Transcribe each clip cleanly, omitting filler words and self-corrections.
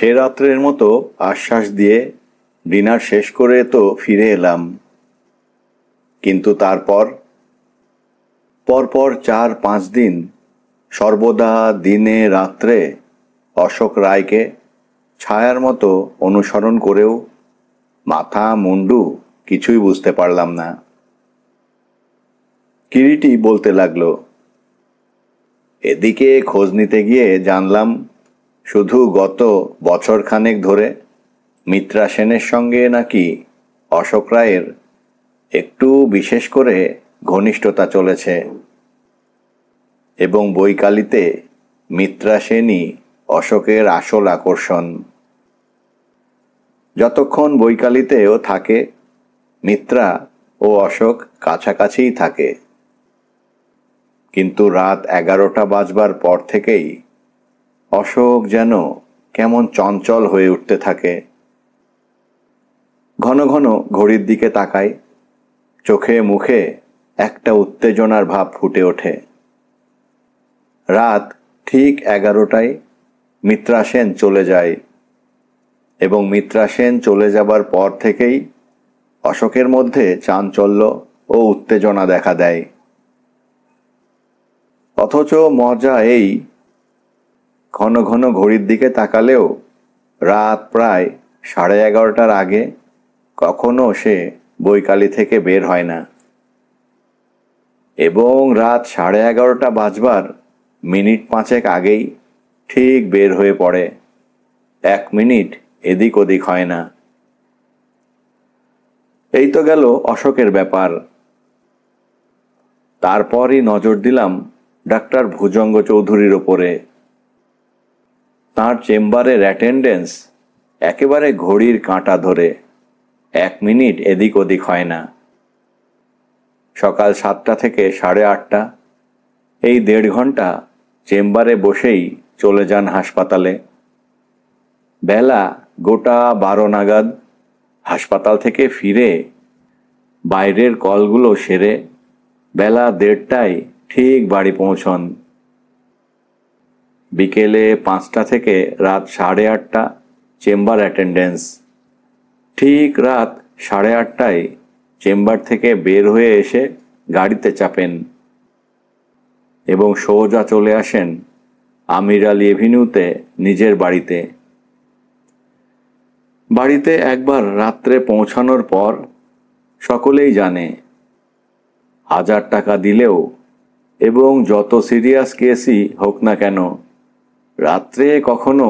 সে রাত্রের মতো আশ্বাস দিয়ে ডিনার শেষ করে তো ফিরে এলাম, কিন্তু তারপর পরপর 4-5 দিন সর্বদা দিনে রাত্রে অশোক রায়কে ছায়ার মতো অনুসরণ করেও মাথা মুন্ডু কিছুই বুঝতে পারলাম না। কিরিটি বলতে লাগলো, এদিকে খোঁজ নিতে গিয়ে জানলাম শুধু গত বছরখানেক ধরে মিত্রা সেনের সঙ্গে নাকি অশোক রায়ের একটু বিশেষ করে ঘনিষ্ঠতা চলেছে, এবং বৈকালিতে মিত্রা সেনই অশোকের আসল আকর্ষণ। যতক্ষণ বৈকালিতেও থাকে মিত্রা ও অশোক কাছাকাছিই থাকে, কিন্তু রাত 11টা বাজবার পর থেকেই অশোক যেন কেমন চঞ্চল হয়ে উঠতে থাকে। ঘন ঘন ঘড়ির দিকে তাকায়, চোখে মুখে একটা উত্তেজনার ভাব ফুটে ওঠে। রাত ঠিক 11টায় মিত্রা সেন চলে যায়, এবং মিত্রা সেন চলে যাবার পর থেকেই অশোকের মধ্যে চাঞ্চল্য ও উত্তেজনা দেখা দেয়। অথচ মজা এই, ঘন ঘন ঘড়ির দিকে তাকালেও রাত প্রায় 11:30টার আগে কখনো সে বৈকালি থেকে বের হয় না, এবং রাত 11:30টা বাজবার মিনিট 5 আগেই ঠিক বের হয়ে পড়ে, 1 মিনিট এদিক ওদিক হয় না। এই তো গেল অশোকের ব্যাপার। তারপরই নজর দিলাম ডাক্তার ভুজঙ্গ চৌধুরীর ওপরে। তাঁর চেম্বারের অ্যাটেন্ডেন্স একেবারে ঘড়ির কাঁটা ধরে, 1 মিনিট এদিক ওদিক হয় না। সকাল 7টা থেকে 8:30, এই 1.5 ঘন্টা চেম্বারে বসেই চলে যান হাসপাতালে। বেলা গোটা 12 নাগাদ হাসপাতাল থেকে ফিরে বাইরের কলগুলো সেরে বেলা 1:30টায় ঠিক বাড়ি পৌঁছন। বিকেলে 5টা থেকে রাত 8:30 চেম্বার অ্যাটেন্ডেন্স। ঠিক রাত 8:30টায় চেম্বার থেকে বের হয়ে এসে গাড়িতে চাপেন এবং সোজা চলে আসেন আমির আলী এভিনিউতে নিজের বাড়িতে। বাড়িতে একবার রাত্রে পৌঁছানোর পর সকলেই জানে 1000 টাকা দিলেও এবং যত সিরিয়াস কেসই হোক না কেন, রাত্রে কখনো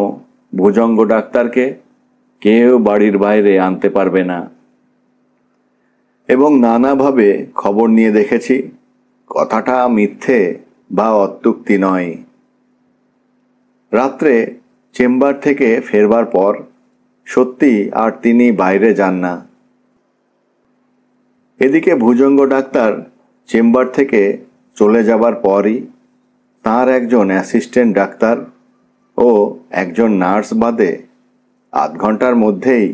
ভুজঙ্গ ডাক্তারকে কেউ বাড়ির বাইরে আনতে পারবে না। এবং নানাভাবে খবর নিয়ে দেখেছি কথাটা মিথ্যে বা অত্যুক্তি নয়। রাত্রে চেম্বার থেকে ফেরবার পর সত্যি আর তিনি বাইরে যান না। এদিকে ভুজঙ্গ ডাক্তার চেম্বার থেকে চলে যাবার পরই তার একজন অ্যাসিস্ট্যান্ট ডাক্তার ও একজন নার্স বাদে 8 ঘন্টার মধ্যেই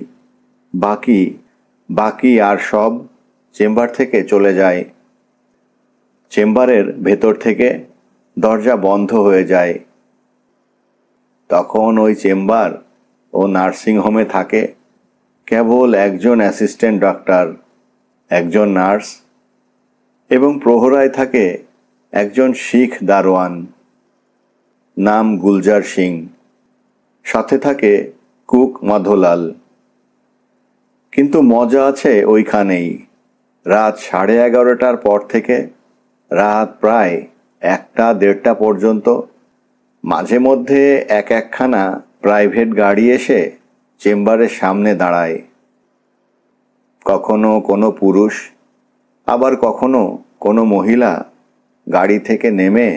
বাকি আর সব চেম্বার থেকে চলে যায়। চেম্বারের ভেতর থেকে দরজা বন্ধ হয়ে যায়। তখন ওই চেম্বার ও নার্সিংহোমে থাকে কেবল একজন অ্যাসিস্ট্যান্ট ডাক্তার, একজন নার্স, এবং প্রহরায় থাকে একজন শিখ দারোয়ান, নাম গুলজার সিং। সাথে থাকে কুক মাধোলাল। কিন্তু মজা আছে ওইখানেই। রাত 11:30টার পর থেকে রাত প্রায় 1টা-1:30টা পর্যন্ত মাঝে মধ্যে একখানা প্রাইভেট গাড়ি এসে চেম্বারের সামনে দাঁড়ায়। কখনো কোনো পুরুষ, আবার কখনো কোনো মহিলা গাড়ি থেকে নেমে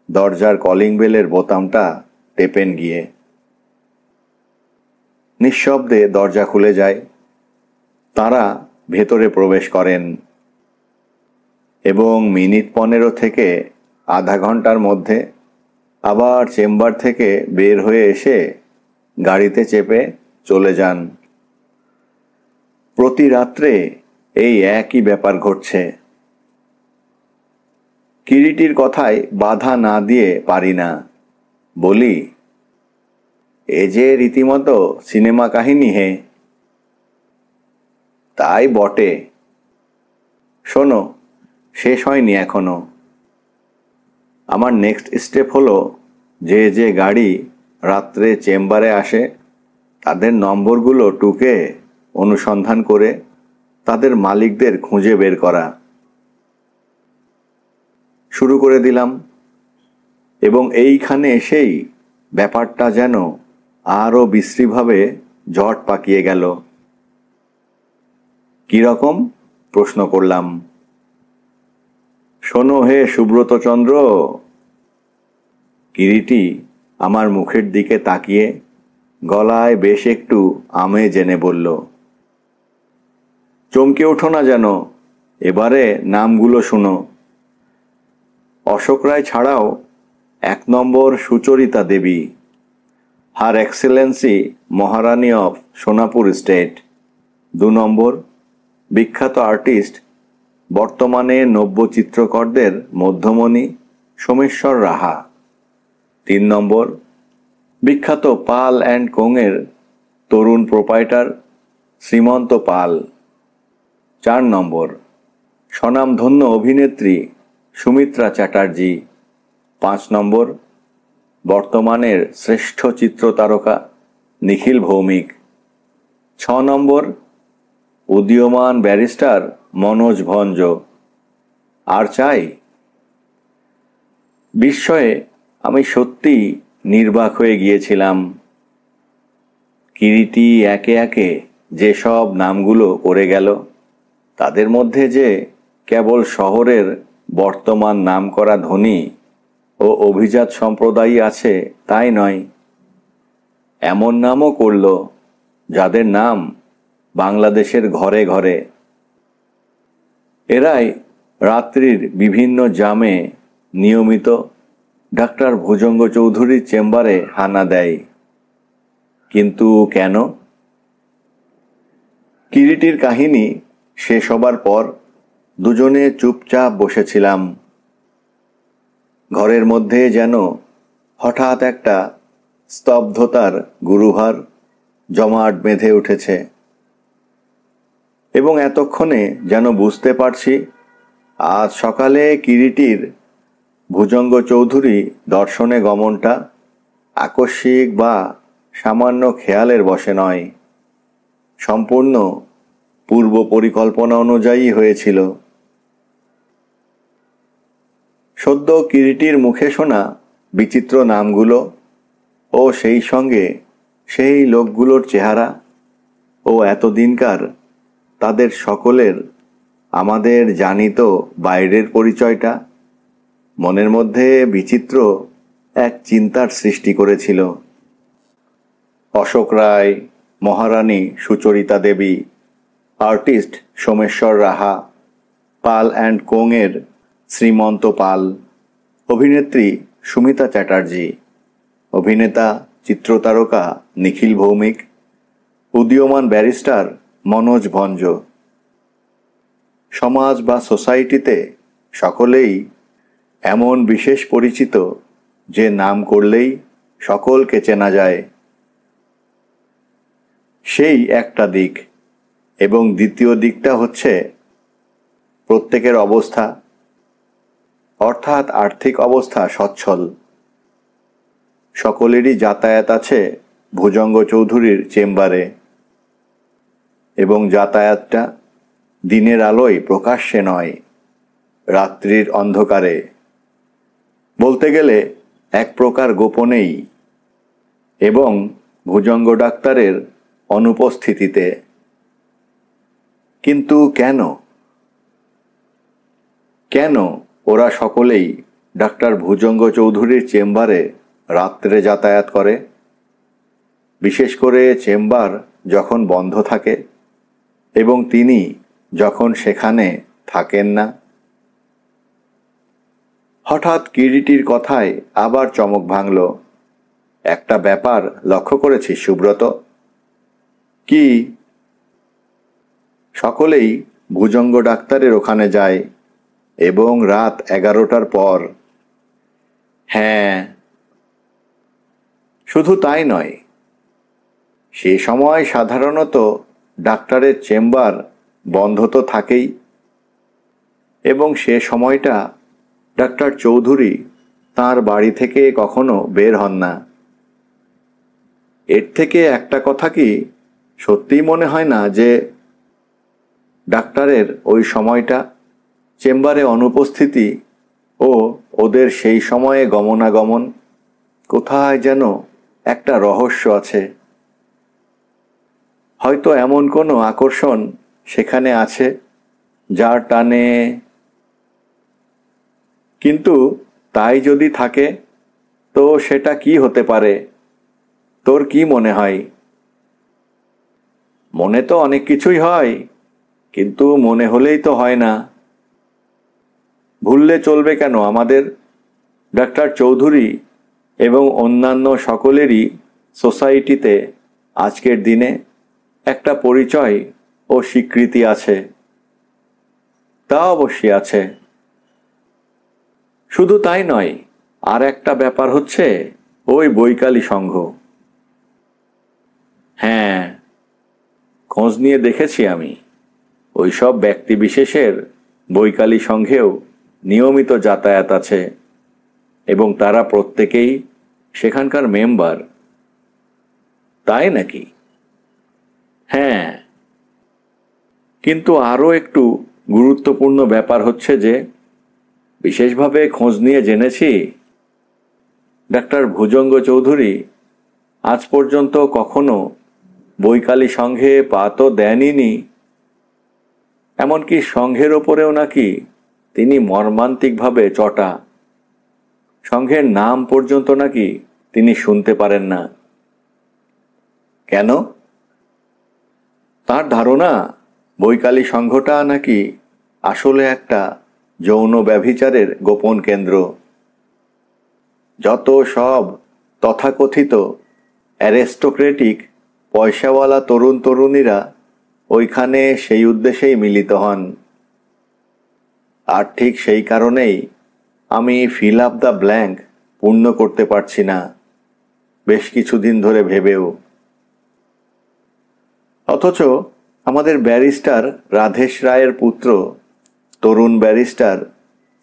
দরজার কলিং বেলের বোতামটা টেপেন গিয়ে। নিঃশব্দে দরজা খুলে যায়। তারা ভেতরে প্রবেশ করেন এবং মিনিট 15 থেকে আধা ঘন্টার মধ্যে আবার চেম্বার থেকে বের হয়ে এসে গাড়িতে চেপে চলে যান। প্রতি রাত্রে এই একই ব্যাপার ঘটছে। কিরিটির কথায় বাধা না দিয়ে পারি না। বলি, এ যে রীতিমতো সিনেমা কাহিনী হে। তাই বটে। শোনো, শেষ হয়নি এখনো। আমার নেক্সট স্টেপ হলো, যে যে গাড়ি রাত্রে চেম্বারে আসে তাদের নম্বরগুলো টুকে অনুসন্ধান করে তাদের মালিকদের খুঁজে বের করা। শুরু করে দিলাম, এবং এইখানে এসেই ব্যাপারটা যেন আরও বিশ্রীভাবে জট পাকিয়ে গেল। কিরকম? প্রশ্ন করলাম। শোনো হে সুব্রতচন্দ্র। কিরিটি আমার মুখের দিকে তাকিয়ে গলায় বেশ একটু আমেজ এনে বলল, চমকে ওঠো না যেন, এবারে নামগুলো শুনো। অশোক রায় ছাড়াও 1 নম্বর Sucharita Devi, her excellency Maharani of Sonapur state. 2 নম্বর বিখ্যাত আর্টিস্ট, বর্তমানে নব্য চিত্রকরদের মধ্যমণি সোমেশ্বর রাহা। 3 নম্বর বিখ্যাত পাল অ্যান্ড কোংয়ের তরুণ প্রোপাইটার শ্রীমন্ত পাল। 4 নম্বর স্বনামধন্য অভিনেত্রী সুমিত্রা চ্যাটার্জি। 5 নম্বর বর্তমানের শ্রেষ্ঠ চিত্রতারকা নিখিল ভৌমিক। 6 নম্বর উদীয়মান ব্যারিস্টার মনোজ ভঞ্জ। আর চাই? বিস্ময়ে আমি সত্যি নির্বাক হয়ে গিয়েছিলাম। কিরিটি একে একে যেসব নামগুলো করে গেল, তাদের মধ্যে যে কেবল শহরের বর্তমান নামকরা ধনী ও অভিজাত সম্প্রদায় আছে তাই নয়, এমন নামও করল যাদের নাম বাংলাদেশের ঘরে ঘরে। এরাই রাত্রির বিভিন্ন জামে নিয়মিত ডাক্তার ভুজঙ্গ চৌধুরীর চেম্বারে হানা দেয়। কিন্তু কেন? কিরিটির কাহিনী শেষ হবার পর দুজনে চুপচাপ বসেছিলাম। ঘরের মধ্যে যেন হঠাৎ একটা স্তব্ধতার গুরুভার জমাট বেঁধে উঠেছে, এবং এতক্ষণে যেন বুঝতে পারছি আজ সকালে কিরিটির ভুজঙ্গ চৌধুরী দর্শনে গমনটা আকস্মিক বা সামান্য খেয়ালের বশে নয়, সম্পূর্ণ পূর্ব পরিকল্পনা অনুযায়ী হয়েছিল। সদ্য কিরিটির মুখে শোনা বিচিত্র নামগুলো ও সেই সঙ্গে সেই লোকগুলোর চেহারা ও এতদিনকার তাদের সকলের আমাদের জানিত বাইরের পরিচয়টা মনের মধ্যে বিচিত্র এক চিন্তার সৃষ্টি করেছিল। অশোক রায়, মহারানী সুচরিতা দেবী, আর্টিস্ট সোমেশ্বর রাহা, পাল অ্যান্ড কোংয়ের শ্রীমন্ত পাল, অভিনেত্রী সুমিতা চ্যাটার্জি, অভিনেতা চিত্রতারকা নিখিল ভৌমিক, উদীয়মান ব্যারিস্টার মনোজ ভঞ্জ। সমাজ বা সোসাইটিতে সকলেই এমন বিশেষ পরিচিত যে নাম করলেই সকলকে চেনা যায়। সেই একটা দিক, এবং দ্বিতীয় দিকটা হচ্ছে প্রত্যেকের অবস্থা, অর্থাৎ আর্থিক অবস্থা সচ্ছল। সকলেরই যাতায়াত আছে ভুজঙ্গ চৌধুরীর চেম্বারে, এবং যাতায়াতটা দিনের আলোয় প্রকাশ্যে নয়, রাত্রির অন্ধকারে, বলতে গেলে এক প্রকার গোপনেই, এবং ভুজঙ্গ ডাক্তারের অনুপস্থিতিতে। কিন্তু কেন কেন ওরা সকলেই ডাক্তার ভুজঙ্গ চৌধুরীর চেম্বারে রাত্রে যাতায়াত করে, বিশেষ করে চেম্বার যখন বন্ধ থাকে এবং তিনি যখন সেখানে থাকেন না? হঠাৎ কিরিটির কথায় আবার চমক ভাঙল। একটা ব্যাপার লক্ষ্য করেছি সুব্রত। কি? সকলেই ভুজঙ্গ ডাক্তারের ওখানে যায়, এবং রাত 11টার পর। হ্যাঁ, শুধু তাই নয়, সে সময় সাধারণত ডাক্তারের চেম্বার বন্ধ তো থাকেই, এবং সে সময়টা ডাক্তার চৌধুরী তার বাড়ি থেকে কখনো বের হন না। এর থেকে একটা কথা কি সত্যিই মনে হয় না যে ডাক্তারের ওই সময়টা, চেম্বারে অনুপস্থিতি ও ওদের সেই সময়ে গমনাগমন, কোথায় যেন একটা রহস্য আছে। হয়তো এমন কোনো আকর্ষণ সেখানে আছে যার টানে। কিন্তু তাই যদি থাকে তো সেটা কি হতে পারে? তোর কি মনে হয়? মনে তো অনেক কিছুই হয়, কিন্তু মনে হলেই তো হয় না। ভুললে চলবে কেন আমাদের? ডাক্তার চৌধুরী এবং অন্যান্য সকলেরই সোসাইটিতে আজকের দিনে একটা পরিচয় ও স্বীকৃতি আছে। তা অবশ্যই আছে। শুধু তাই নয়, আর একটা ব্যাপার হচ্ছে ওই বৈকালী সংঘ। হ্যাঁ, খোঁজ নিয়ে দেখেছি আমি। ওই সব ব্যক্তিবিশেষের বৈকালী সংঘেও নিয়মিত যাতায়াত আছে, এবং তারা প্রত্যেকেই সেখানকার মেম্বার। তাই নাকি? হ্যাঁ, কিন্তু আরও একটু গুরুত্বপূর্ণ ব্যাপার হচ্ছে যে বিশেষভাবে খোঁজ নিয়ে জেনেছি ডাক্তার ভুজঙ্গ চৌধুরী আজ পর্যন্ত কখনো বৈকালী সংঘে পা তো দেনইনি। এমনকি সংঘের ওপরেও নাকি তিনি মর্মান্তিকভাবে চটা। সংঘের নাম পর্যন্ত নাকি তিনি শুনতে পারেন না। কেন? তার ধারণা বৈকালী সংঘটা নাকি আসলে একটা যৌন ব্যভিচারের গোপন কেন্দ্র। যত সব তথাকথিত অ্যারিস্টোক্রেটিক পয়সাওয়ালা তরুণ তরুণীরা ওইখানে সেই উদ্দেশ্যেই মিলিত হন। আর ঠিক সেই কারণেই আমি ফিল আপ দ্য ব্ল্যাঙ্ক পূর্ণ করতে পারছি না, বেশ কিছুদিন ধরে ভেবেও। অথচ আমাদের ব্যারিস্টার রাধেশ রায়ের পুত্র তরুণ ব্যারিস্টার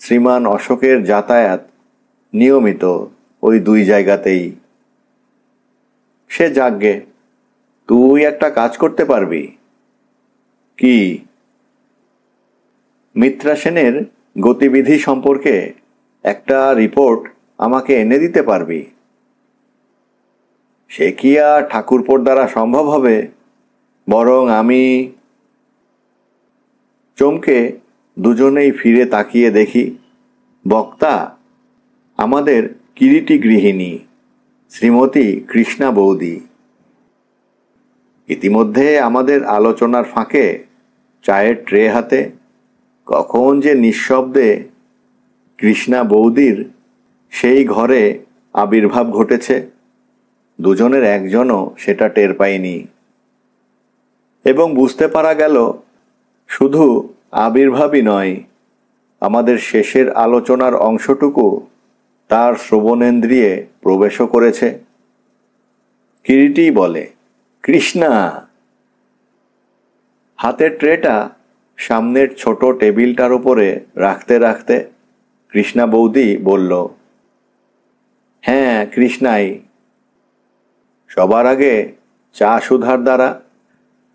শ্রীমান অশোকের যাতায়াত নিয়মিত ওই দুই জায়গাতেই। সে যাগ্গে, তুই একটা কাজ করতে পারবি কি? মিত্রা সেনের গতিবিধি সম্পর্কে একটা রিপোর্ট আমাকে এনে দিতে পারবি? সে কি আর ঠাকুরপোর দ্বারা সম্ভব হবে? বরং আমি। চমকে দুজনেই ফিরে তাকিয়ে দেখি বক্তা আমাদের কিরিটি গৃহিণী শ্রীমতী কৃষ্ণা বৌদি। ইতিমধ্যে আমাদের আলোচনার ফাঁকে চায়ের ট্রে হাতে কখন যে নিঃশব্দে কৃষ্ণা বৌদির সেই ঘরে আবির্ভাব ঘটেছে, দুজনের একজনও সেটা টের পায়নি। এবং বুঝতে পারা গেল শুধু আবির্ভাবই নয়, আমাদের শেষের আলোচনার অংশটুকু তার শ্রবণেন্দ্রিয়ে প্রবেশও করেছে। কিরিটি বলে, কৃষ্ণা। হাতের ট্রেটা সামনের ছোট টেবিলটার উপরে রাখতে রাখতে কৃষ্ণা বৌদি বলল, হ্যাঁ কৃষ্ণাই। সবার আগে চা সুধার দ্বারা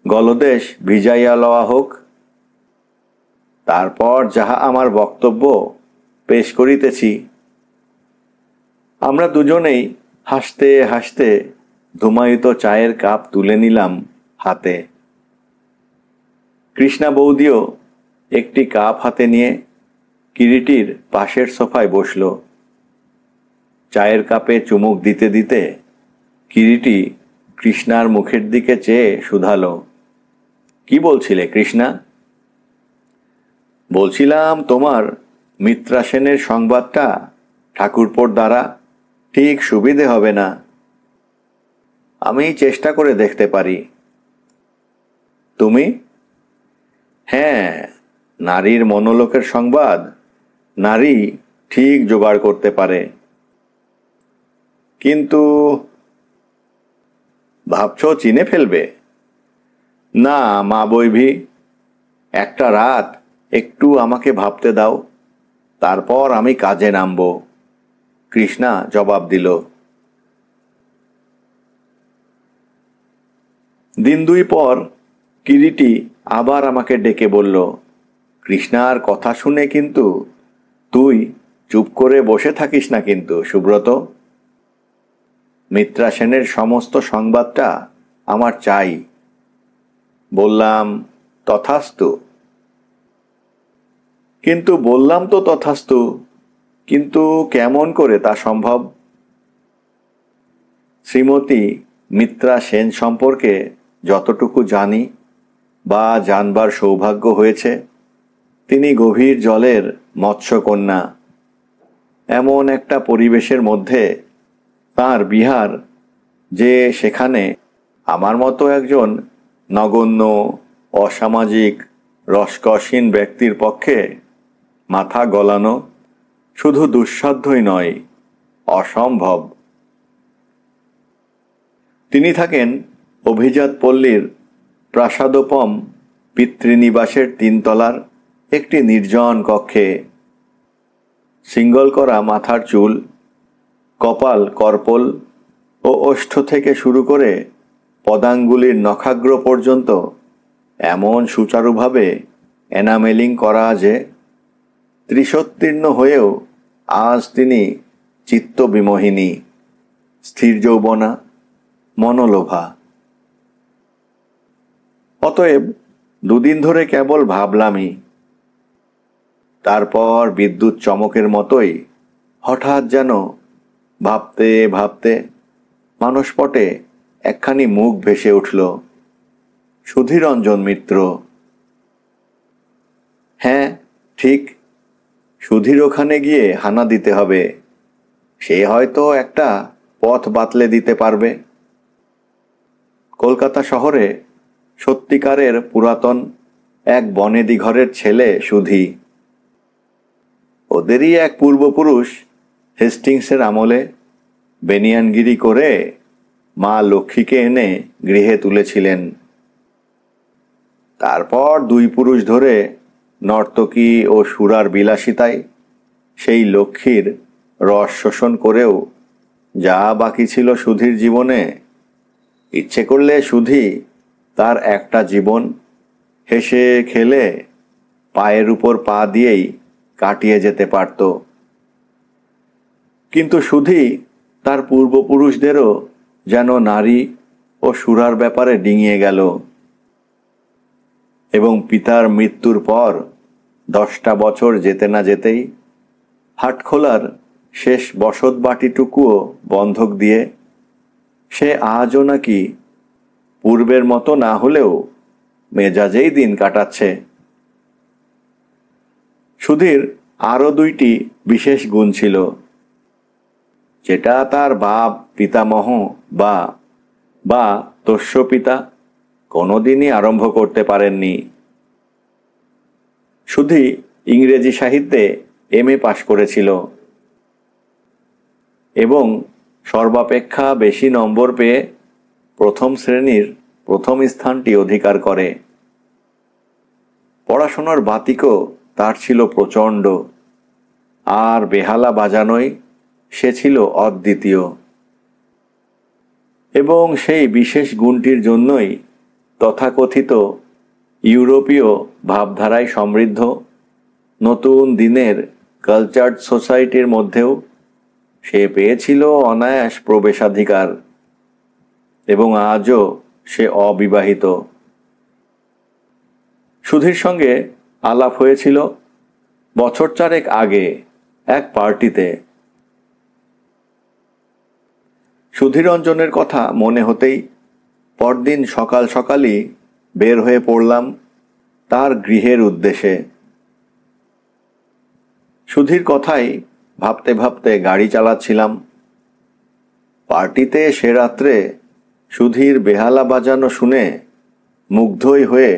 গলদেশ ভিজাইয়া লওয়া হোক, তারপর যাহা আমার বক্তব্য পেশ করিতেছি। আমরা দুজনেই হাসতে হাসতে ধুমায়িত চায়ের কাপ তুলে নিলাম হাতে। কৃষ্ণা বৌদিও একটি কাপ হাতে নিয়ে কিরিটির পাশের সোফায় বসল। চায়ের কাপে চুমুক দিতে দিতে কিরিটি কৃষ্ণার মুখের দিকে চেয়ে শুধালো, কি বলছিলে কৃষ্ণা? বলছিলাম তোমার মিত্রা সেনের সংবাদটা ঠাকুরপোর দ্বারা ঠিক সুবিধে হবে না। আমি চেষ্টা করে দেখতে পারি। তুমি? হ্যাঁ, নারীর মনোলোকের সংবাদ নারী ঠিক জোগাড় করতে পারে। কিন্তু ভাবছো চিনে ফেলবে? না মা বৈভী, একটা রাত একটু আমাকে ভাবতে দাও, তারপর আমি কাজে নামব, কৃষ্ণা জবাব দিল। দিন দুই পর কিরিটি আবার আমাকে ডেকে বলল, কৃষ্ণার কথা শুনে কিন্তু তুই চুপ করে বসে থাকিস না কিন্তু সুব্রত। মিত্রা সেনের সমস্ত সংবাদটা আমার চাই। বললাম, তথাস্তু। কিন্তু বললাম তো তথাস্তু, কিন্তু কেমন করে তা সম্ভব? শ্রীমতী মিত্রা সেন সম্পর্কে যতটুকু জানি বা জানবার সৌভাগ্য হয়েছে, তিনি গভীর জলের মৎস্যকন্যা। এমন একটা পরিবেশের মধ্যে তাঁর বিহার যে সেখানে আমার মতো একজন নগণ্য অসামাজিক রসকসহীন ব্যক্তির পক্ষে মাথা গলানো শুধু দুঃসাধ্যই নয়, অসম্ভব। তিনি থাকেন অভিজাত পল্লীর প্রাসাদোপম পিতৃনিবাসের 3 তলার একটি নির্জন কক্ষে। সিঙ্গল করা মাথার চুল, কপাল করপল ও ওষ্ঠ থেকে শুরু করে পদাঙ্গুলির নখাগ্র পর্যন্ত এমন সুচারুভাবে এনামেলিং করা যে ত্রিশোত্তীর্ণ হয়েও আজ তিনি চিত্তবিমোহিনী, স্থির যৌবনা, মনোলোভা। অতএব 2 দিন ধরে কেবল ভাবলামই। তারপর বিদ্যুৎ চমকের মতোই হঠাৎ যেন ভাবতে ভাবতে মানসপটে একখানি মুখ ভেসে উঠল, সুধীরঞ্জন মিত্র। হ্যাঁ ঠিক, সুধীর ওখানে গিয়ে হানা দিতে হবে। সে হয়তো একটা পথ বাতলে দিতে পারবে। কলকাতা শহরে সত্যিকারের পুরাতন এক বনেদি ঘরের ছেলে সুধী। ওদেরই এক পূর্বপুরুষ হেস্টিংসের আমলে বেনিয়ানগিরি করে মা লক্ষ্মীকে এনে গৃহে তুলেছিলেন। তারপর 2 পুরুষ ধরে নর্তকী ও সুরার বিলাসিতায় সেই লক্ষ্মীর রস শোষণ করেও যা বাকি ছিল সুধীর জীবনে, ইচ্ছে করলে সুধী তার একটা জীবন হেসে খেলে পায়ের উপর পা দিয়েই কাটিয়ে যেতে পারত। কিন্তু সুধী তার পূর্বপুরুষদেরও যেন নারী ও সুরার ব্যাপারে ডিঙিয়ে গেল এবং পিতার মৃত্যুর পর 10টা বছর যেতে না যেতেই হাটখোলার শেষ বসত বাটিটুকুও বন্ধক দিয়ে সে আজও নাকি পূর্বের মতো না হলেও মেজাজেই দিন কাটাচ্ছে। সুধীর আরও 2টি বিশেষ গুণ ছিল, যেটা তার বাপ পিতামহ বা তস্য পিতা কোনোদিনই আরম্ভ করতে পারেননি। সুধী ইংরেজি সাহিত্যে MA পাশ করেছিল এবং সর্বাপেক্ষা বেশি নম্বর পেয়ে প্রথম শ্রেণীর প্রথম স্থানটি অধিকার করে। পড়াশোনার বাতিকও তার ছিল প্রচণ্ড, আর বেহালা বাজানোয় সে ছিল অদ্বিতীয়। এবং সেই বিশেষ গুণটির জন্যই তথাকথিত ইউরোপীয় ভাবধারায় সমৃদ্ধ নতুন দিনের কালচার্ড সোসাইটির মধ্যেও সে পেয়েছিল অনায়াস প্রবেশাধিকার, এবং আজও সে অবিবাহিত। সুধীর সঙ্গে আলাপ হয়েছিল 4 বছর আগে এক পার্টিতে। সুধীরঞ্জনের কথা মনে হতেই পরদিন সকাল সকালই বের হয়ে পড়লাম তার গৃহের উদ্দেশ্যে। সুধীর কথাই ভাবতে ভাবতে গাড়ি চালাচ্ছিলাম। পার্টিতে সে রাত্রে সুধীর বেহালা বাজানো শুনে মুগ্ধই হয়ে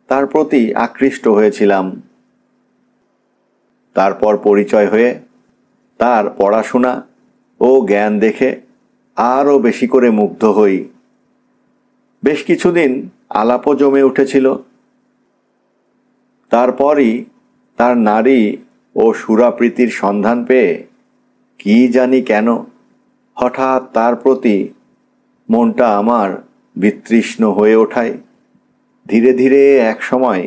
তার প্রতি আকৃষ্ট হয়েছিলাম। তারপর পরিচয় হয়ে তার পড়াশোনা ও জ্ঞান দেখে আরও বেশি করে মুগ্ধ হই। বেশ কিছুদিন আলাপও জমে উঠেছিল। তারপরই তার নারী ও সুরাপ্রীতির সন্ধান পেয়ে কি জানি কেন হঠাৎ তার প্রতি মনটা আমার বিতৃষ্ণ হয়ে ওঠায়। ধীরে ধীরে এক সময়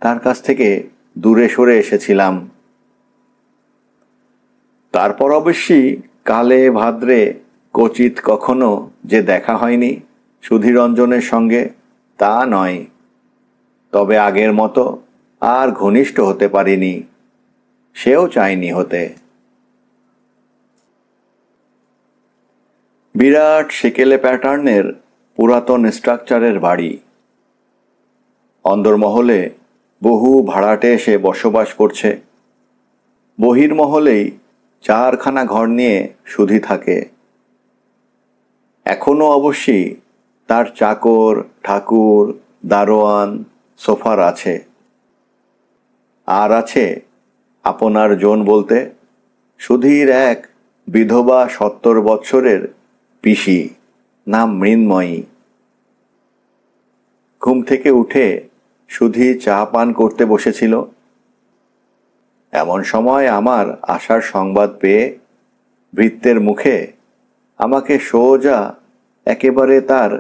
তার কাছ থেকে দূরে সরে এসেছিলাম। তারপর অবশ্যই কালে ভাদ্রে কচিত কখনো যে দেখা হয়নি সুধীরঞ্জনের সঙ্গে তা নয়, তবে আগের মতো আর ঘনিষ্ঠ হতে পারিনি, সেও চায়নি হতে। বিরাট সেকেলে প্যাটার্নের পুরাতন স্ট্রাকচারের বাড়ি। অন্দরমহলে বহু ভাড়াটে এসে বসবাস করছে। বহির্মহলেই 4খানা ঘর নিয়ে সুধী থাকে। এখনো অবশ্যই তার চাকর, ঠাকুর, দারোয়ান, সোফার আছে। আর আছে আপনার জন বলতে সুধীর এক বিধবা 70 বৎসরের পিসি, নাম মৃন্ময়ী। ঘুম থেকে উঠে সুধী চা পান করতে বসেছিল। এমন সময় আমার আসার সংবাদ পেয়ে ভৃত্যের মুখে আমাকে সোজা একেবারে তার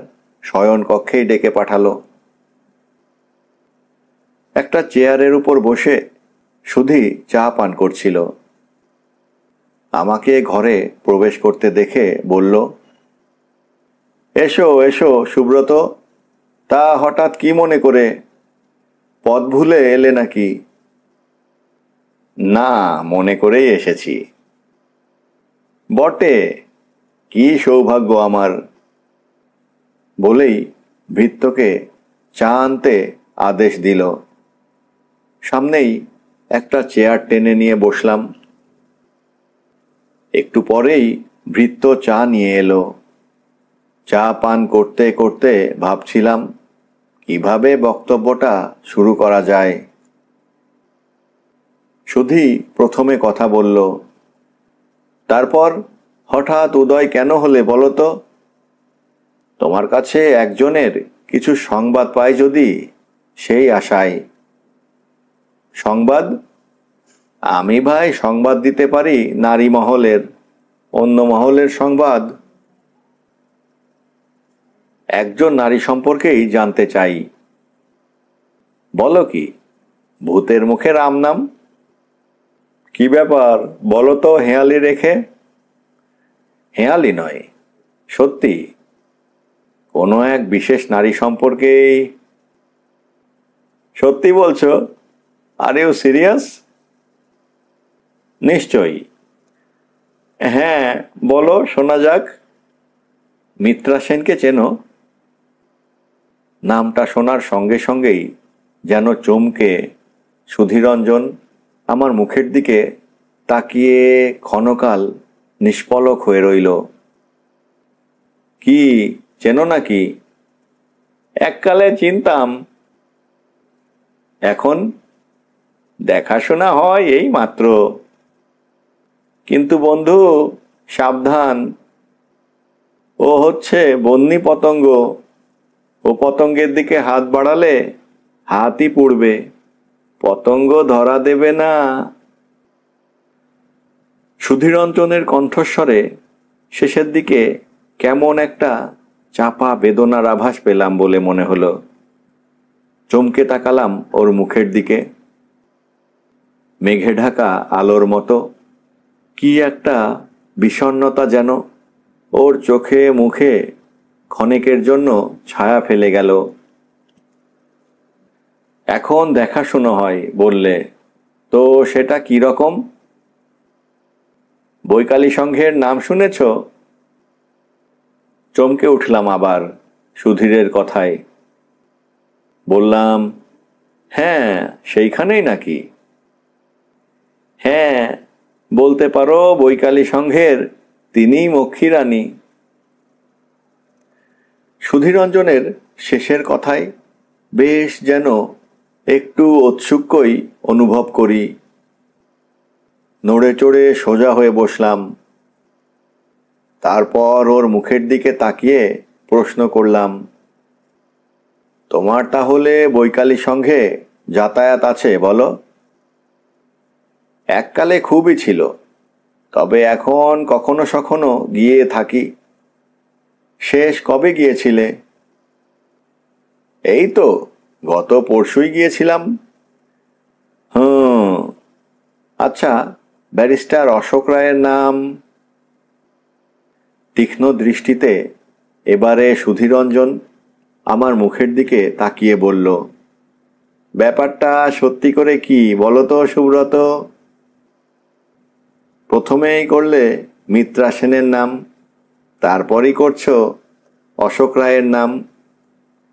শয়নকক্ষেই ডেকে পাঠালো। একটা চেয়ারের উপর বসে সুধী চা পান করছিল। আমাকে ঘরে প্রবেশ করতে দেখে বলল, এসো এসো সুব্রত, তা হঠাৎ কি মনে করে? পথ ভুলে এলে নাকি? না, মনে করেই এসেছি। বটে, কি সৌভাগ্য আমার। বলেই ভৃত্যকে চা আনতে আদেশ দিল। সামনেই একটা চেয়ার টেনে নিয়ে বসলাম। একটু পরেই ভৃত্য চা নিয়ে এলো। চা পান করতে করতে ভাবছিলাম কিভাবে বক্তব্যটা শুরু করা যায়। সুধী প্রথমে কথা বলল, তারপর হঠাৎ উদয় কেন হলে বলো তো? তোমার কাছে একজনের কিছু সংবাদ পাই যদি, সেই আশায়। সংবাদ? আমি ভাই সংবাদ দিতে পারি নারী মহলের, অন্য মহলের সংবাদ? একজন নারী সম্পর্কেই জানতে চাই। বলো কি, ভূতের মুখে রাম নাম? কি ব্যাপার বলো তো হেঁয়ালি রেখে? হেঁয়ালি নয়, সত্যি কোনো এক বিশেষ নারী সম্পর্কেই। সত্যি বলছো? Are you serious? নিশ্চয়ই। হ্যাঁ বলো, শোনা যাক। মিত্রা সেনকে চেনো? নামটা শোনার সঙ্গে সঙ্গেই যেন চমকে সুধীরঞ্জন আমার মুখের দিকে তাকিয়ে ক্ষণকাল নিষ্পলক হয়ে রইল। কি, চেনো নাকি? এককালে চিনতাম, এখন দেখাশোনা হয় এই মাত্র। কিন্তু বন্ধু সাবধান, ও হচ্ছে বন্যী পতঙ্গ। ও পতঙ্গের দিকে হাত বাড়ালে হাতই পুড়বে, পতঙ্গ ধরা দেবে না। সুধীরঞ্জনের কণ্ঠস্বরে শেষের দিকে কেমন একটা চাপা বেদনার আভাস পেলাম বলে মনে হলো। চমকে তাকালাম ওর মুখের দিকে। মেঘে ঢাকা আলোর মতো কি একটা বিষণ্ণতা যেন ওর চোখে মুখে ক্ষণিকের জন্য ছায়া ফেলে গেল। এখন দেখাশুনো হয় বললে, তো সেটা কি রকম? বৈকালী সংঘের নাম শুনেছ? চমকে উঠলাম আবার সুধীরের কথায়। বললাম, হ্যাঁ সেইখানেই নাকি? হ্যাঁ, বলতে পারো বৈকালী সংঘের তিনিই মক্ষী রানী। সুধীরঞ্জনের শেষের কথায় বেশ যেন একটু ঔৎসুক্যই অনুভব করি। নড়ে চড়ে সোজা হয়ে বসলাম। তারপর ওর মুখের দিকে তাকিয়ে প্রশ্ন করলাম, তোমার তাহলে বৈকালী সংঘে যাতায়াত আছে বলো? এককালে খুবই ছিল, তবে এখন কখনো সখনো গিয়ে থাকি। শেষ কবে গিয়েছিলে? এই তো গত পরশুই গিয়েছিলাম। হুম। আচ্ছা, ব্যারিস্টার অশোক রায়ের নাম? তীক্ষ্ণ দৃষ্টিতে এবারে সুধীরঞ্জন আমার মুখের দিকে তাকিয়ে বলল, ব্যাপারটা সত্যি করে কি বলো তো সুব্রত? প্রথমেই করলে মিত্রা সেনের নাম, তারপরই করছো অশোক রায়ের নাম।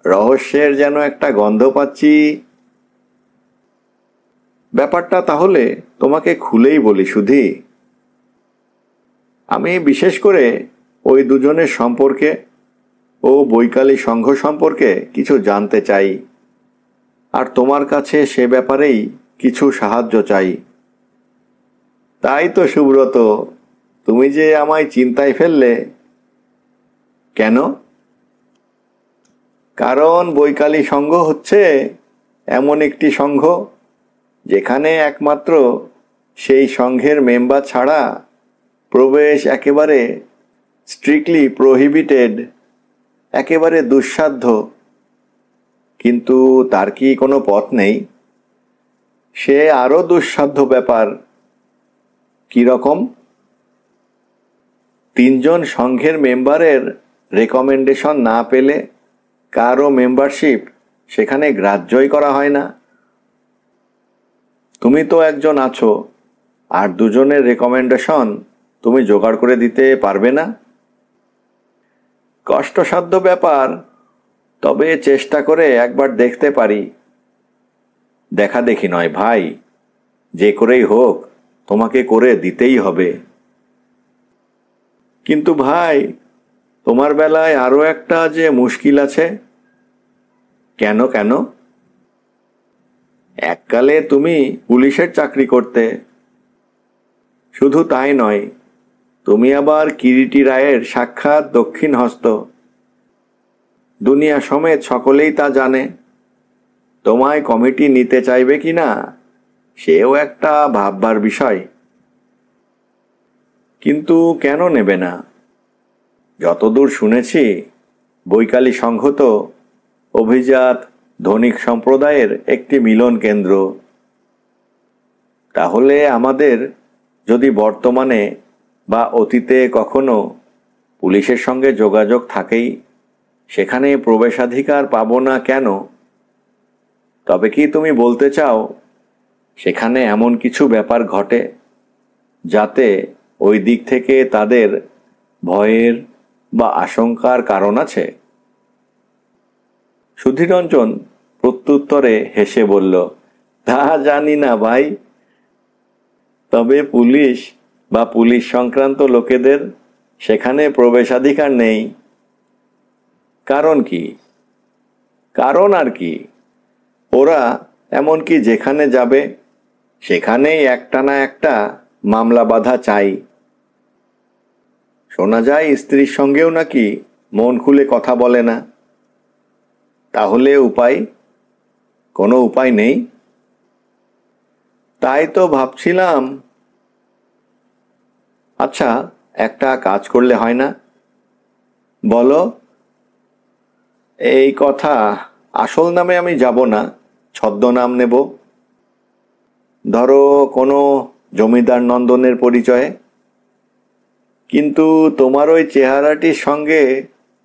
রহস্যের যেন একটা গন্ধ পাচ্ছি। ব্যাপারটা তাহলে তোমাকে খুলেই বলি সুধী। আমি বিশেষ করে ওই দুজনের সম্পর্কে ও বৈকালী সংঘ সম্পর্কে কিছু জানতে চাই, আর তোমার কাছে সে ব্যাপারেই কিছু সাহায্য চাই। তাই তো সুব্রত, তুমি যে আমায় চিন্তায় ফেললে। কেন? কারণ বৈকালী সংঘ হচ্ছে এমন একটি সংঘ যেখানে একমাত্র সেই সংঘের মেম্বার ছাড়া প্রবেশ একেবারে স্ট্রিক্টলি প্রহিবিটেড, একেবারে দুঃসাধ্য। কিন্তু তার কি কোনো পথ নেই? সে আরও দুঃসাধ্য ব্যাপার। কীরকম? 3 জন সংঘের মেম্বারের রেকমেন্ডেশন না পেলে কারও মেম্বারশিপ সেখানে গ্রাহ্যই করা হয় না। তুমি তো একজন আছো, আর 2 জনের রেকমেন্ডেশন তুমি জোগাড় করে দিতে পারবে না? কষ্টসাধ্য ব্যাপার, তবে চেষ্টা করে একবার দেখতে পারি। দেখা দেখি নয় ভাই, যে করেই হোক তোমাকে করে দিতেই হবে। কিন্তু ভাই, তোমার বেলায় আরও একটা যে মুশকিল আছে। কেন কেন? এককালে তুমি পুলিশের চাকরি করতে। শুধু তাই নয়, তুমি আবার কিরিটি রায়ের সাক্ষাৎ দক্ষিণ হস্ত। দুনিয়া সমেত সকলেই তা জানে। তোমায় কমিটি নিতে চাইবে কি না সেও একটা ভাববার বিষয়। কিন্তু কেন নেবে না? যতদূর শুনেছি বৈকালী সংঘ তো অভিজাত ধনিক সম্প্রদায়ের একটি মিলন কেন্দ্র। তাহলে আমাদের যদি বর্তমানে বা অতীতে কখনো পুলিশের সঙ্গে যোগাযোগ থাকেই, সেখানে প্রবেশাধিকার পাবো না কেন? তবে কি তুমি বলতে চাও সেখানে এমন কিছু ব্যাপার ঘটে যাতে ওই দিক থেকে তাদের ভয়ের বা আশঙ্কার কারণ আছে? সুধীরঞ্জন প্রত্যুত্তরে হেসে বলল, তা জানি না ভাই, তবে পুলিশ বা পুলিশ সংক্রান্ত লোকেদের সেখানে প্রবেশাধিকার নেই। কারণ কি? কারণ আর কি, ওরা এমনকি যেখানে যাবে সেখানেই একটা না একটা মামলা বাধা চাই। শোনা যায় স্ত্রীর সঙ্গেও নাকি মন খুলে কথা বলে না। তাহলে উপায়? কোনো উপায় নেই? তাই তো ভাবছিলাম। আচ্ছা, একটা কাজ করলে হয় না? বলো। এই কথা, আসল নামে আমি যাব না, ছদ্মনাম নেব। ধরো কোনো জমিদার নন্দনের পরিচয়ে। কিন্তু তোমার ওই চেহারাটির সঙ্গে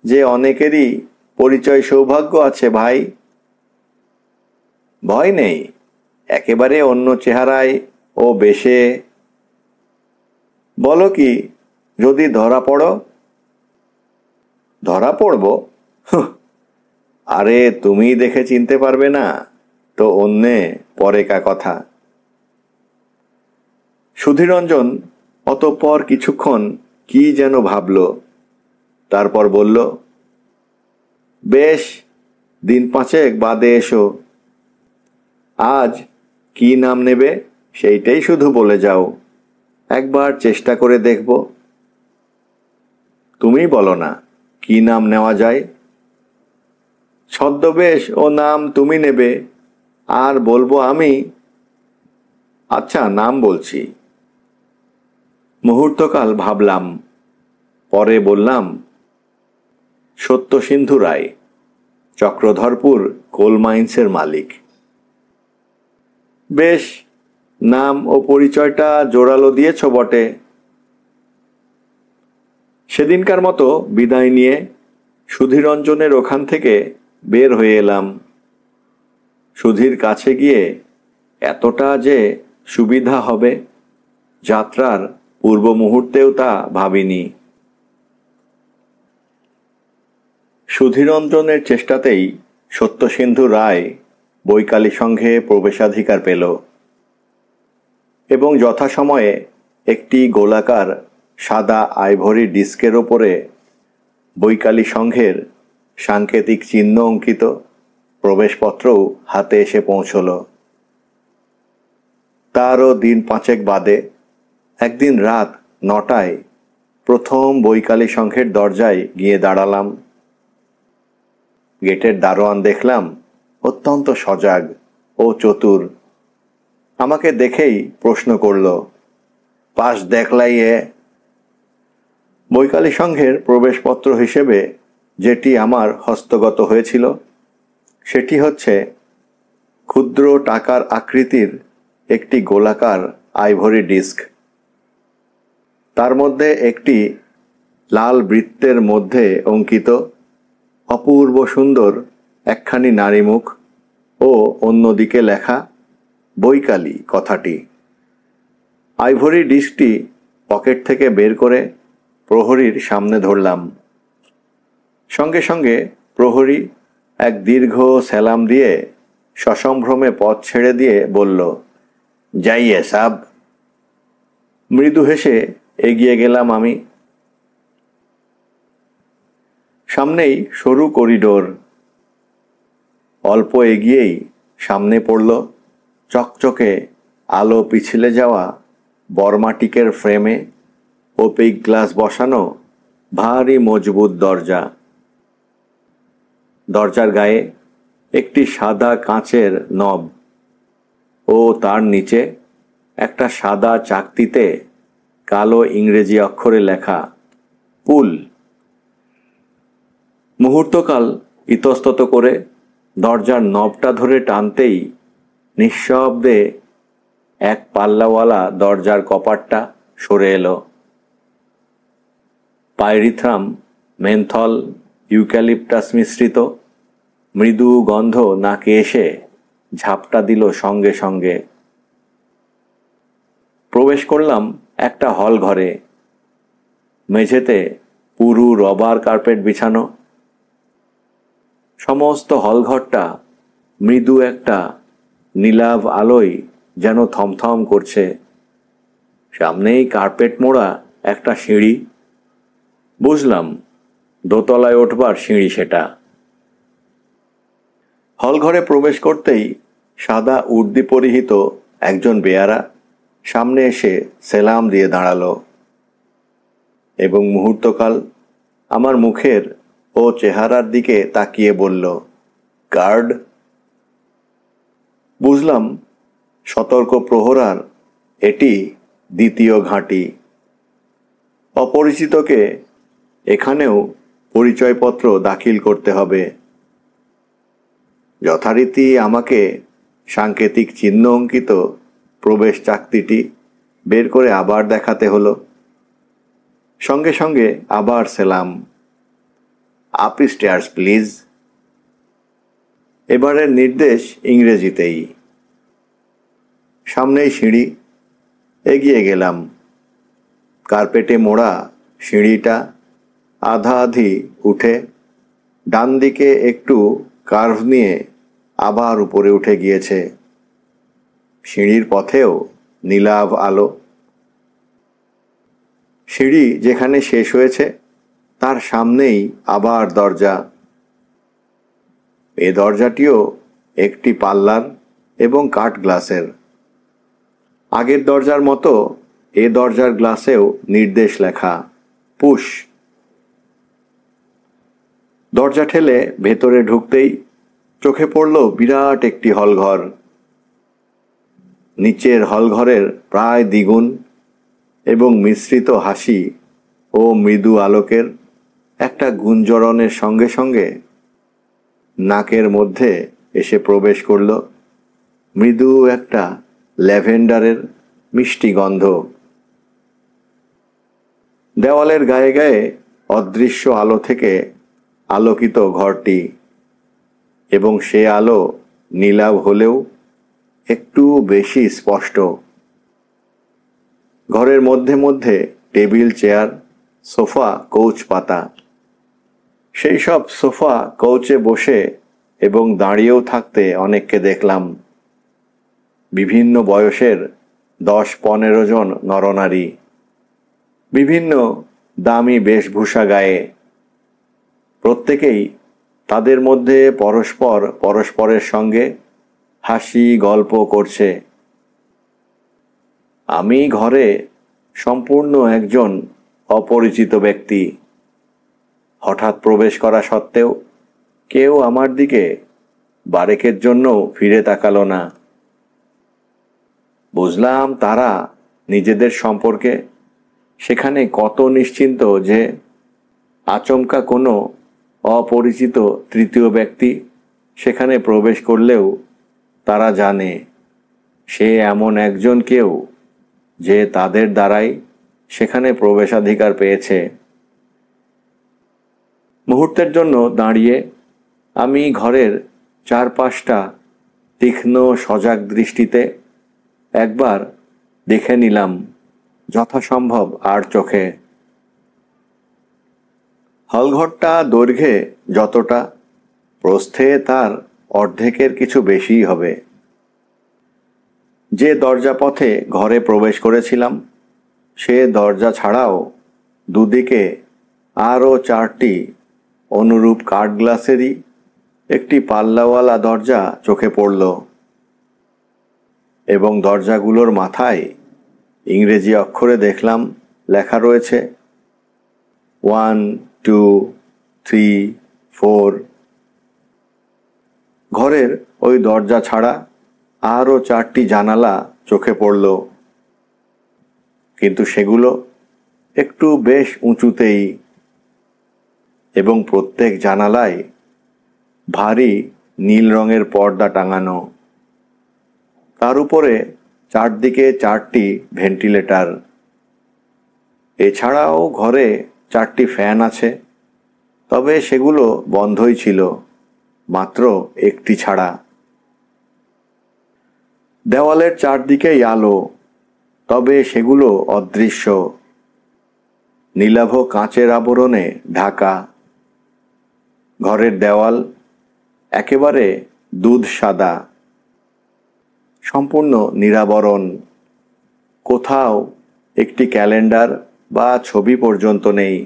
যে অনেকেরই পরিচয় সৌভাগ্য আছে ভাই। ভয় নেই, একেবারে অন্য চেহারায় ও বেশে। বলো কি, যদি ধরা পড়ো? ধরা পড়ব? হুঁ, আরে তুমি দেখে চিনতে পারবে না তো অন্যে পরে কা কথা। সুধীরঞ্জন অতঃপর কিছুক্ষণ কি যেন ভাবল, তারপর বলল, বেশ, 5 দিন বাদে এসো। আজ কি নাম নেবে সেইটাই শুধু বলে যাও, একবার চেষ্টা করে দেখব। তুমি বলো না কি নাম নেওয়া যায়। ছদ্মবেশ ও নাম তুমি নেবে, আর বলবো আমি। আচ্ছা, নাম বলছি। মুহূর্তকাল ভাবলাম, পরে বললাম, সত্যসিন্ধু রায়, চক্রধরপুর কোল মাইন্সের মালিক। বেশ, নাম ও পরিচয়টা জোরালো দিয়েছ বটে। সেদিনকার মতো বিদায় নিয়ে সুধীরঞ্জনের ওখান থেকে বের হয়ে এলাম। সুধীর কাছে গিয়ে এতটা যে সুবিধা হবে, যাত্রার পূর্ব মুহূর্তেও তা ভাবিনি। সুধীরঞ্জনের চেষ্টাতেই সত্যসিন্ধু রায় বৈকালী সংঘে প্রবেশাধিকার পেল এবং যথাসময়ে একটি গোলাকার সাদা আইভরি ডিস্কের ওপরে বৈকালী সংঘের সাংকেতিক চিহ্ন অঙ্কিত প্রবেশপত্রও হাতে এসে পৌঁছল। তারও দিন 5 বাদে একদিন রাত 9টায় প্রথম বৈকালী সংঘের দরজায় গিয়ে দাঁড়ালাম। গেটের দারোয়ান দেখলাম অত্যন্ত সজাগ ও চতুর। আমাকে দেখেই প্রশ্ন করল, পাস দেখলাই এ? বৈকালী সংঘের প্রবেশপত্র হিসেবে যেটি আমার হস্তগত হয়েছিল সেটি হচ্ছে ক্ষুদ্র টাকার আকৃতির একটি গোলাকার আইভরি ডিস্ক। তার মধ্যে একটি লাল বৃত্তের মধ্যে অঙ্কিত অপূর্ব সুন্দর একখানি নারী মুখ ও অন্যদিকে লেখা বৈকালী কথাটি। আইভরি ডিস্কটি পকেট থেকে বের করে প্রহরীর সামনে ধরলাম। সঙ্গে সঙ্গে প্রহরী এক দীর্ঘ সেলাম দিয়ে সসম্ভ্রমে পথ ছেড়ে দিয়ে বলল, যাইয়ে সাব। মৃদু হেসে এগিয়ে গেলাম আমি। সামনেই সরু করিডোর। অল্প এগিয়েই সামনে পড়ল চকচকে আলো পিছলে যাওয়া বর্মাটিকের ফ্রেমে ওপেক গ্লাস বসানো ভারী মজবুত দরজা। দরজার গায়ে একটি সাদা কাঁচের নব ও তার নিচে একটা সাদা চাকতিতে কালো ইংরেজি অক্ষরে লেখা পুল। মুহূর্তকাল ইতস্তত করে দরজার নবটা ধরে টানতেই নিঃশব্দে এক পাল্লাওয়ালা দরজার কপাটটা সরে এলো। পাইরিথ্রাম, মেন্থল, ইউক্যালিপটাস মিশ্রিত মৃদু গন্ধ নাকে এসে ঝাপটা দিল সঙ্গে সঙ্গে। প্রবেশ করলাম একটা হল ঘরে। মেঝেতে পুরু রবার কার্পেট বিছানো। সমস্ত হলঘরটা মৃদু একটা নীলাভ আলোয় যেন থমথম করছে। সামনেই কার্পেট মোড়া একটা সিঁড়ি। বুঝলাম দোতলায় ওঠবার সিঁড়ি সেটা। হলঘরে প্রবেশ করতেই সাদা উর্দি পরিহিত একজন বেয়ারা সামনে এসে সেলাম দিয়ে দাঁড়ালো এবং মুহূর্তকাল আমার মুখের ও চেহারার দিকে তাকিয়ে বলল, গার্ড। বুঝলাম সতর্ক প্রহরার এটি দ্বিতীয় ঘাঁটি। অপরিচিতকে এখানেও পরিচয়পত্র দাখিল করতে হবে। যথারীতি আমাকে সাংকেতিক চিহ্ন অঙ্কিত প্রবেশ চাকতিটি বের করে আবার দেখাতে হলো। সঙ্গে সঙ্গে আবার সেলাম, আপ স্টেয়ার্স প্লিজ। এবারের নির্দেশ ইংরেজিতেই। সামনেই সিঁড়ি। এগিয়ে গেলাম। কার্পেটে মোড়া সিঁড়িটা আধা আধি উঠে ডান দিকে একটু কার্ভ নিয়ে আবার উপরে উঠে গিয়েছে। সিঁড়ির পথেও নীলাভ আলো। সিঁড়ি যেখানে শেষ হয়েছে তার সামনেই আবার দরজা। এ দরজাটিও একটি পাল্লার এবং কাঠ গ্লাসের। আগের দরজার মতো এ দরজার গ্লাসেও নির্দেশ লেখা, পুশ। দরজা ঠেলে ভেতরে ঢুকতেই চোখে পড়ল বিরাট একটি হলঘর। নিচের হলঘরের প্রায় দ্বিগুণ এবং মিশ্রিত হাসি ও মৃদু আলোকের একটা গুঞ্জরণের সঙ্গে সঙ্গে নাকের মধ্যে এসে প্রবেশ করল মৃদু একটা ল্যাভেন্ডারের মিষ্টি গন্ধ। দেওয়ালের গায়ে গায়ে অদৃশ্য আলো থেকে আলোকিত ঘরটি, এবং সে আলো নীলাভ হলেও একটু বেশি স্পষ্ট। ঘরের মধ্যে মধ্যে টেবিল, চেয়ার, সোফা, কৌচ পাতা। সেই সব সোফা কৌচে বসে এবং দাঁড়িয়েও থাকতে অনেককে দেখলাম। বিভিন্ন বয়সের 10-15 জন নরনারী, বিভিন্ন দামি বেশভূষা গায়ে। প্রত্যেকেই তাদের মধ্যে পরস্পরের সঙ্গে হাসি গল্প করছে। আমি ঘরে সম্পূর্ণ একজন অপরিচিত ব্যক্তি। হঠাৎ প্রবেশ করা সত্ত্বেও কেউ আমার দিকে বারেকের জন্য ফিরে তাকালো না। বুঝলাম তারা নিজেদের সম্পর্কে সেখানে কত নিশ্চিন্ত যে আচমকা কোনো অপরিচিত তৃতীয় ব্যক্তি সেখানে প্রবেশ করলেও তারা জানে সে এমন একজন কেউ যে তাদের দ্বারাই সেখানে প্রবেশাধিকার পেয়েছে। মুহূর্তের জন্য দাঁড়িয়ে আমি ঘরের চারপাশটা তীক্ষ্ণ সজাগ দৃষ্টিতে একবার দেখে নিলাম যথাসম্ভব আর চোখে। হলঘরটা দৈর্ঘ্যে যতটা, প্রস্থে তার অর্ধেকের কিছু বেশিই হবে। যে দরজা পথে ঘরে প্রবেশ করেছিলাম সে দরজা ছাড়াও দুদিকে আরও 4টি অনুরূপ কাঠ গ্লাসেরই একটি পাল্লাওয়ালা দরজা চোখে পড়ল, এবং দরজাগুলোর মাথায় ইংরেজি অক্ষরে দেখলাম লেখা রয়েছে 1, 2, 3, 4। ঘরের ওই দরজা ছাড়া আরও 4টি জানালা চোখে পড়ল, কিন্তু সেগুলো একটু বেশ উঁচুতেই, এবং প্রত্যেক জানালায় ভারী নীল রঙের পর্দা টাঙানো। তার উপরে চারদিকে 4টি ভেন্টিলেটর। এছাড়াও ঘরে 4টি ফ্যান আছে, তবে সেগুলো বন্ধই ছিল, মাত্র একটি ছাড়া। দেওয়ালের চারদিকেই আলো, তবে সেগুলো অদৃশ্য, নীলাভ কাঁচের আবরণে ঢাকা। ঘরের দেওয়াল একেবারে দুধ সাদা, সম্পূর্ণ নিরাবরণ। কোথাও একটি ক্যালেন্ডার বা ছবি পর্যন্ত নেই।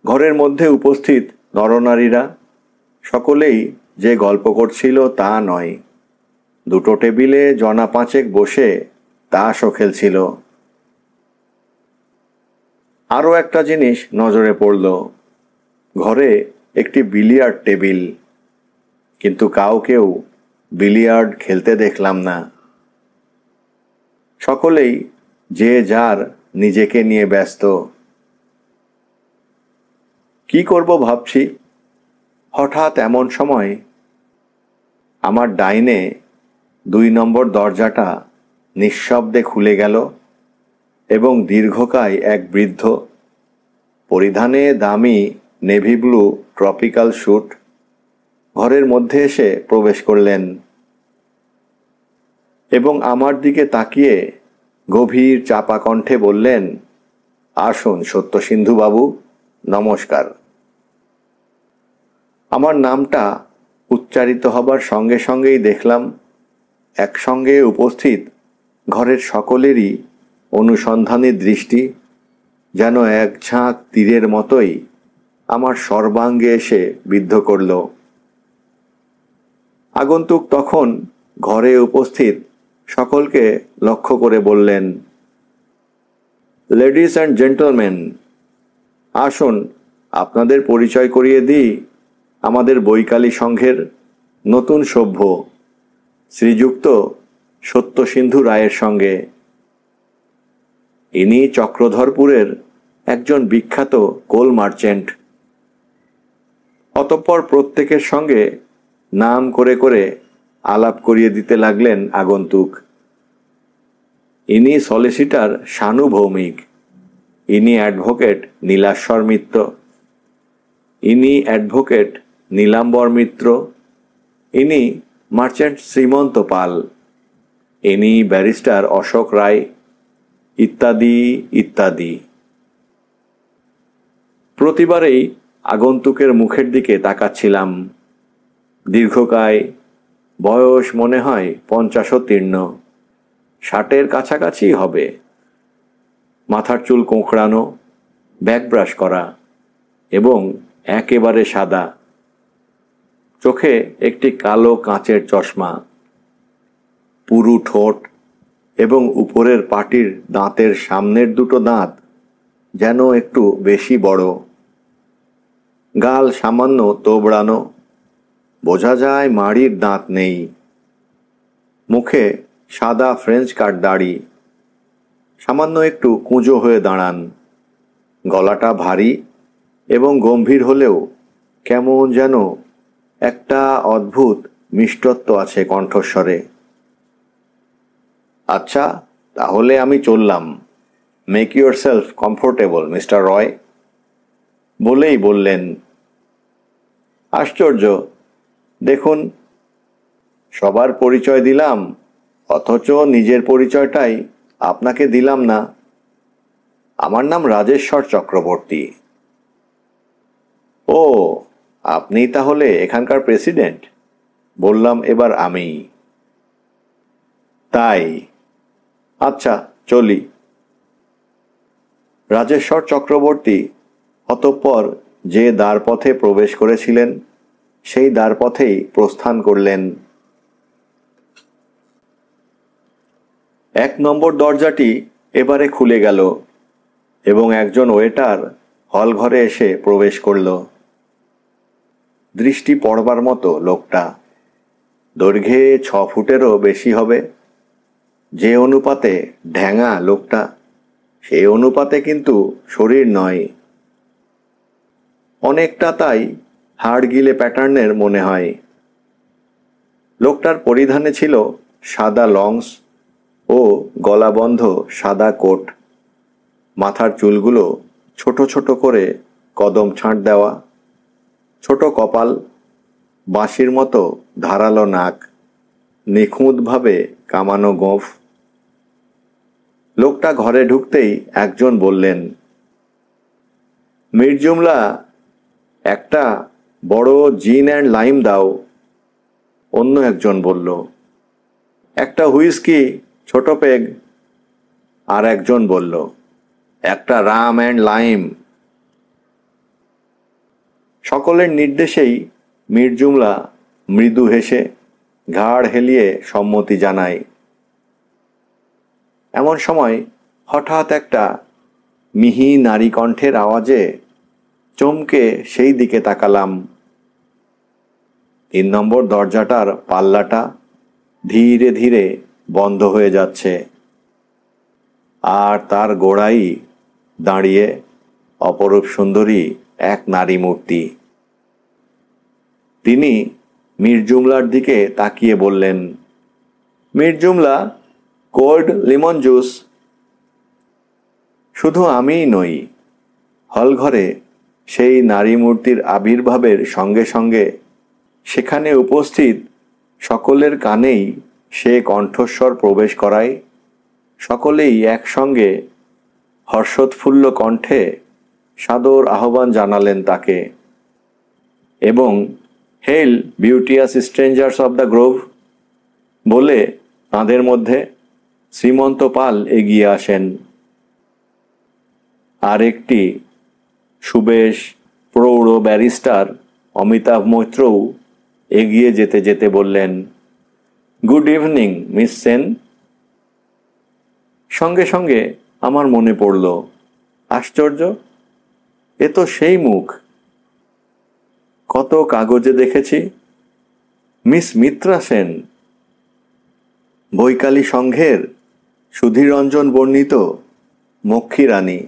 ঘরের মধ্যে উপস্থিত নরনারীরা সকলেই যে গল্প করছিল তা নয়, 2টো টেবিলে জনা 5 বসে তাসও খেলছিল। আরও একটা জিনিস নজরে পড়ল, ঘরে একটি বিলিয়ার্ড টেবিল, কিন্তু কাউকেও বিলিয়ার্ড খেলতে দেখলাম না। সকলেই যে যার নিজেকে নিয়ে ব্যস্ত। কি করব ভাবছি, হঠাৎ এমন সময় আমার ডাইনে 2 নম্বর দরজাটা নিঃশব্দে খুলে গেল, এবং দীর্ঘকায় এক বৃদ্ধ, পরিধানে দামি নেভি ব্লু ট্রপিক্যাল স্যুট, ঘরের মধ্যে এসে প্রবেশ করলেন এবং আমার দিকে তাকিয়ে গভীর চাপা কণ্ঠে বললেন, আসুন সত্যসিন্ধু বাবু, নমস্কার। আমার নামটা উচ্চারিত হবার সঙ্গে সঙ্গেই দেখলাম একসঙ্গে উপস্থিত ঘরের সকলেরই অনুসন্ধানী দৃষ্টি যেন এক ঝাঁক তীরের মতোই আমার সর্বাঙ্গে এসে বিদ্ধ করল। আগন্তুক তখন ঘরে উপস্থিত সকলকে লক্ষ্য করে বললেন, লেডিস অ্যান্ড জেন্টলম্যান, আসুন আপনাদের পরিচয় করিয়ে দিই আমাদের বৈকালী সংঘের নতুন সভ্য শ্রীযুক্ত সত্যসিন্ধু রায়ের সঙ্গে। ইনি চক্রধরপুরের একজন বিখ্যাত কোল মার্চেন্ট। অতঃপর প্রত্যেকের সঙ্গে নাম করে করে আলাপ করিয়ে দিতে লাগলেন আগন্তুক। ইনি সলিসিটার শানু ভৌমিক, ইনি অ্যাডভোকেট নীলাশ্বর মিত্র, ইনি অ্যাডভোকেট নীলাম্বর মিত্র, ইনি মার্চেন্ট শ্রীমন্ত পাল, ইনি ব্যারিস্টার অশোক রায়, ইত্যাদি ইত্যাদি। প্রতিবারেই আগন্তুকের মুখের দিকে তাকাচ্ছিলাম। দীর্ঘকায়, বয়স মনে হয় 50-তীর্ণ, 60-এর কাছাকাছি হবে। মাথার চুল কোঁকড়ানো, ব্যাকব্রাশ করা এবং একেবারে সাদা। চোখে একটি কালো কাঁচের চশমা, পুরু ঠোঁট এবং উপরের পাটির দাঁতের সামনের দুটো দাঁত যেন একটু বেশি বড়। গাল সামান্য তোবড়ানো, বোঝা যায় মাড়ির দাঁত নেই। মুখে সাদা ফ্রেঞ্চ কাট দাড়ি, সামান্য একটু কুঁজো হয়ে দাঁড়ান। গলাটা ভারী এবং গম্ভীর হলেও কেমন যেন একটা অদ্ভুত মিষ্টত্ব আছে কণ্ঠস্বরে। আচ্ছা, তাহলে আমি চললাম। Make yourself comfortable mister Roy বলেই বললেন। আশ্চর্য, দেখুন, সবার পরিচয় দিলাম অথচ নিজের পরিচয়টাই আপনাকে দিলাম না। আমার নাম রাজেশ্বর চক্রবর্তী। ও, আপনি তাহলে এখানকার প্রেসিডেন্ট, বললাম এবার আমি। তাই, আচ্ছা চলি। রাজেশ্বর চক্রবর্তী অতঃপর যে দ্বারপথে প্রবেশ করেছিলেন সেই দ্বারপথেই প্রস্থান করলেন। 1 নম্বর দরজাটি এবারে খুলে গেল এবং একজন ওয়েটার হল ঘরে এসে প্রবেশ করল। দৃষ্টি পড়বার মতো লোকটা। দৈর্ঘ্যে 6 ফুটেরও বেশি হবে। যে অনুপাতে ঢ্যাঙা লোকটা, সেই অনুপাতে কিন্তু শরীর নয়। অনেকটা তাই হাড় গিলে প্যাটার্নের মনে হয়। লোকটার পরিধানে ছিল সাদা লংস ও গলাবন্ধ সাদা কোট। মাথার চুলগুলো ছোট ছোট করে কদম ছাঁট দেওয়া, ছোট কপাল, বাঁশির মতো ধারালো নাক, নিখুঁতভাবে কামানো গোঁফ। লোকটা ঘরে ঢুকতেই একজন বললেন, মির্জুমলা, একটা বড় জিন অ্যান্ড লাইম দাও। অন্য একজন বলল, একটা হুইস্কি ছোট পেগ। আর একজন বলল, একটা রাম অ্যান্ড লাইম। সকলের নির্দেশেই মির্জুমলা মৃদু হেসে ঘাড় হেলিয়ে সম্মতি জানায়। এমন সময় হঠাৎ একটা মিহি নারী কণ্ঠের আওয়াজে চমকে সেই দিকে তাকালাম। 3 নম্বর দরজাটার পাল্লাটা ধীরে ধীরে বন্ধ হয়ে যাচ্ছে, আর তার গোড়ায় দাঁড়িয়ে অপরূপ সুন্দরী এক নারী মূর্তি। তিনি মির্জুমলার দিকে তাকিয়ে বললেন, মির্জুমলা, কোল্ড লেমন জুস। শুধু আমিই নই, হলঘরে সেই নারী মূর্তির আবির্ভাবের সঙ্গে সঙ্গে সেখানে উপস্থিত সকলের কানেই সে কণ্ঠস্বর প্রবেশ করায় সকলেই একসঙ্গে হর্ষোৎফুল্ল কণ্ঠে সাদর আহ্বান জানালেন তাকে এবং হেল বিউটিয়াস স্ট্রেঞ্জার্স অব দ্য গ্রোভ বলে তাঁদের মধ্যে শ্রীমন্ত পাল এগিয়ে আসেন। আর একটি সুবেশ প্রৌঢ় ব্যারিস্টার অমিতাভ মৈত্রও এগিয়ে যেতে যেতে বললেন, গুড ইভিনিং মিস সেন। সঙ্গে সঙ্গে আমার মনে পড়ল, আশ্চর্য, এ তো সেই মুখ, কত কাগজে দেখেছি। মিস মিত্রা সেন, বৈকালী সংঘের সুধীরঞ্জন বর্ণিত মক্ষী রানী।